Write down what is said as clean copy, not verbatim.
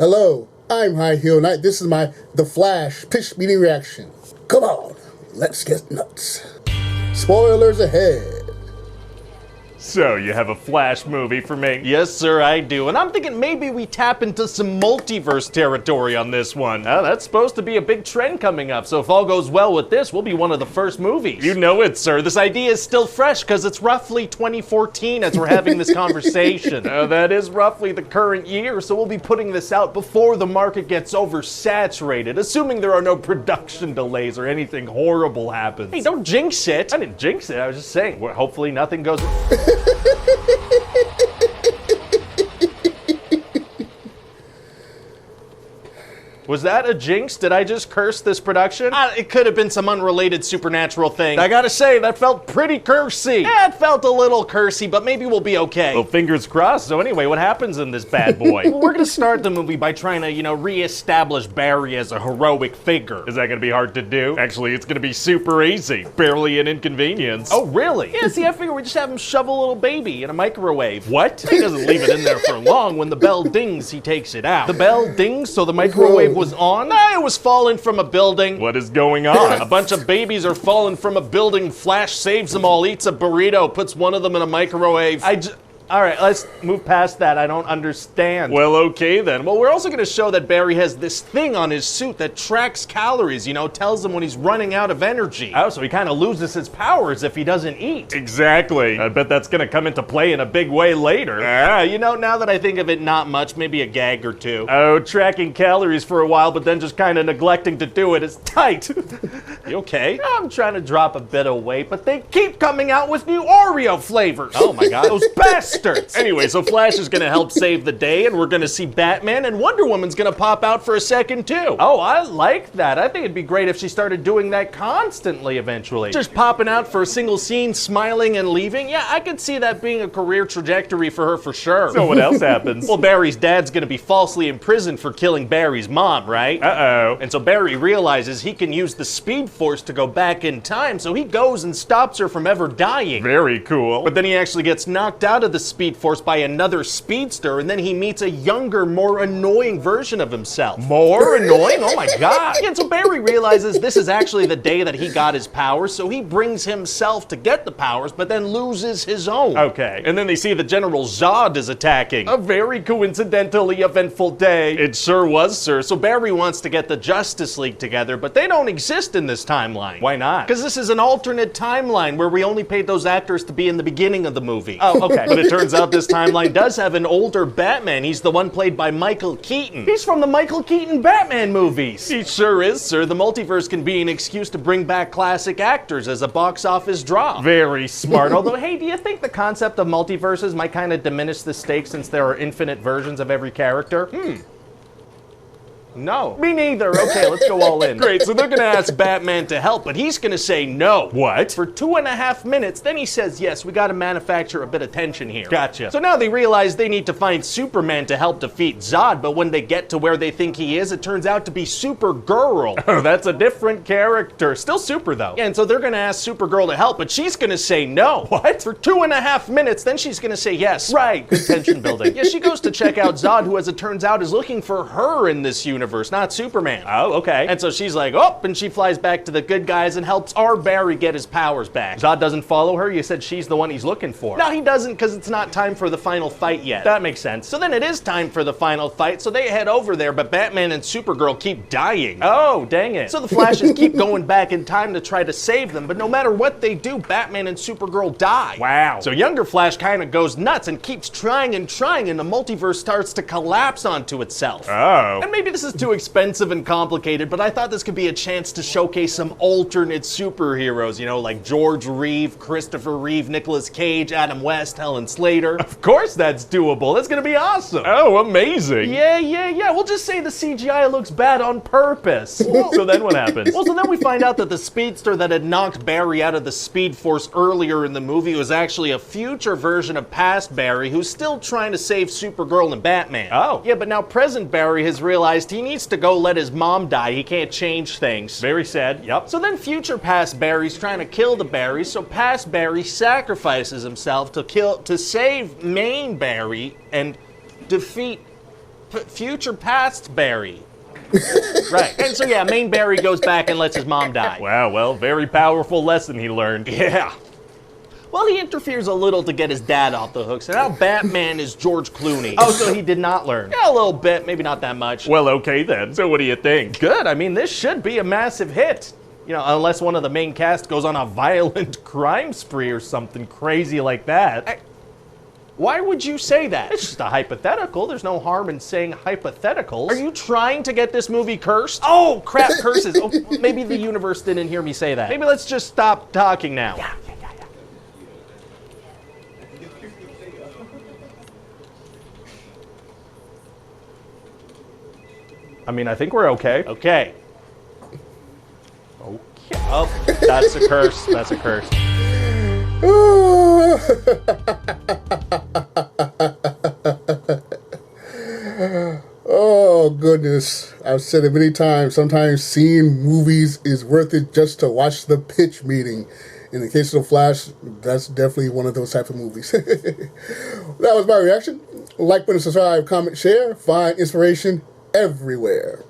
Hello, I'm High Heel Knight. This is my The Flash pitch meeting reaction. Come on, let's get nuts. Spoilers ahead. So, you have a Flash movie for me? Yes, sir, I do. And I'm thinking maybe we tap into some multiverse territory on this one. That's supposed to be a big trend coming up, so if all goes well with this, we'll be one of the first movies. You know it, sir. This idea is still fresh because it's roughly 2014 as we're having this conversation. That is roughly the current year, so we'll be putting this out before the market gets oversaturated, assuming there are no production delays or anything horrible happens. Hey, don't jinx it. I didn't jinx it, I was just saying, hopefully nothing goes... Was that a jinx? Did I just curse this production? It could have been some unrelated supernatural thing. I gotta say, that felt pretty cursy. Yeah, it felt a little cursy, but maybe we'll be okay. Well, fingers crossed. So anyway, what happens in this bad boy? Well, we're gonna start the movie by trying to, re-establish Barry as a heroic figure. Is that gonna be hard to do? Actually, it's gonna be super easy. Barely an inconvenience. Oh, really? Yeah, see, I figure we just have him shove a little baby in a microwave. What? He doesn't leave it in there for long. When the bell dings, he takes it out. The bell dings, so the microwave was on? Nah, it was falling from a building. What is going on? A bunch of babies are falling from a building. Flash saves them all, eats a burrito, puts one of them in a microwave. All right, let's move past that. I don't understand. Well, okay then. Well, we're also going to show that Barry has this thing on his suit that tracks calories, tells him when he's running out of energy. Oh, so he kind of loses his powers if he doesn't eat. Exactly. I bet that's going to come into play in a big way later. Now that I think of it, not much, maybe a gag or two. Oh, tracking calories for a while, but then just kind of neglecting to do it is tight. You okay? I'm trying to drop a bit of weight, but they keep coming out with new Oreo flavors. Oh my God, those bastards. Anyway, so Flash is gonna help save the day, and we're gonna see Batman, and Wonder Woman's gonna pop out for a second too. Oh, I like that. I think it'd be great if she started doing that constantly eventually. Just popping out for a single scene, smiling and leaving. Yeah, I could see that being a career trajectory for her for sure. So what else happens? Well, Barry's dad's gonna be falsely imprisoned for killing Barry's mom, right? Uh-oh. And so Barry realizes he can use the Speed Force to go back in time, so he goes and stops her from ever dying. Very cool. But then he actually gets knocked out of the Speed Force by another speedster, and then he meets a younger, more annoying version of himself. More annoying? Oh my God. Yeah, and so Barry realizes this is actually the day that he got his powers, so he brings himself to get the powers, but then loses his own. Okay. And then they see the General Zod is attacking. A very coincidentally eventful day. It sure was, sir. So Barry wants to get the Justice League together, but they don't exist in this timeline. Why not? Because this is an alternate timeline where we only paid those actors to be in the beginning of the movie. Oh, okay. But it turns out this timeline does have an older Batman. He's the one played by Michael Keaton. He's from the Michael Keaton Batman movies. He sure is, sir. The multiverse can be an excuse to bring back classic actors as a box office draw. Very smart. Although, hey, do you think the concept of multiverses might kind of diminish the stakes since there are infinite versions of every character? No. Me neither. Okay, let's go all in. Great, so they're gonna ask Batman to help, but he's gonna say no. What? For 2.5 minutes, then he says, yes, we gotta manufacture a bit of tension here. Gotcha. So now they realize they need to find Superman to help defeat Zod, but when they get to where they think he is, it turns out to be Supergirl. Oh, that's a different character. Still super, though. Yeah, and so they're gonna ask Supergirl to help, but she's gonna say no. What? For 2.5 minutes, then she's gonna say yes. Right, good tension building. Yeah, she goes to check out Zod, who, as it turns out, is looking for her in this universe, not Superman. Oh, okay. And so she's like, oh, and she flies back to the good guys and helps our Barry get his powers back. Zod doesn't follow her? You said she's the one he's looking for. No, he doesn't, because it's not time for the final fight yet. That makes sense. So then it is time for the final fight, so they head over there, but Batman and Supergirl keep dying. Oh, dang it. So the Flashes keep going back in time to try to save them, but no matter what they do, Batman and Supergirl die. Wow. So younger Flash kind of goes nuts and keeps trying, and the multiverse starts to collapse onto itself. Oh. And maybe this is too expensive and complicated, but I thought this could be a chance to showcase some alternate superheroes, like George Reeve, Christopher Reeve, Nicolas Cage, Adam West, Helen Slater. Of course that's doable. That's gonna be awesome. Oh, amazing. Yeah. We'll just say the CGI looks bad on purpose. So then what happens? Well, so then we find out that the speedster that had knocked Barry out of the Speed Force earlier in the movie was actually a future version of past Barry who's still trying to save Supergirl and Batman. Oh. Yeah, but now present Barry has realized he needs to go let his mom die. He can't change things. Very sad. Yep. So then future past Barry's trying to kill the Barrys, so past Barry sacrifices himself to save main Barry and defeat future past Barry. Right. And so, yeah, main Barry goes back and lets his mom die. Wow, well, very powerful lesson he learned. Yeah. Well, he interferes a little to get his dad off the hook, so now Batman is George Clooney. Oh, so he did not learn. Yeah, a little bit, maybe not that much. Well, okay then. So what do you think? Good. I mean, this should be a massive hit. You know, unless one of the main cast goes on a violent crime spree or something crazy like that. Why would you say that? It's just a hypothetical. There's no harm in saying hypotheticals. Are you trying to get this movie cursed? Oh, crap, curses. Oh, maybe the universe didn't hear me say that. Maybe let's just stop talking now. Yeah. I mean, I think we're okay. Okay. Okay. Oh, that's a curse. That's a curse. Oh, goodness. I've said it many times. Sometimes seeing movies is worth it just to watch the pitch meeting. In the case of The Flash, that's definitely one of those type of movies. That was my reaction. Like, button, subscribe, comment, share. Find inspiration everywhere.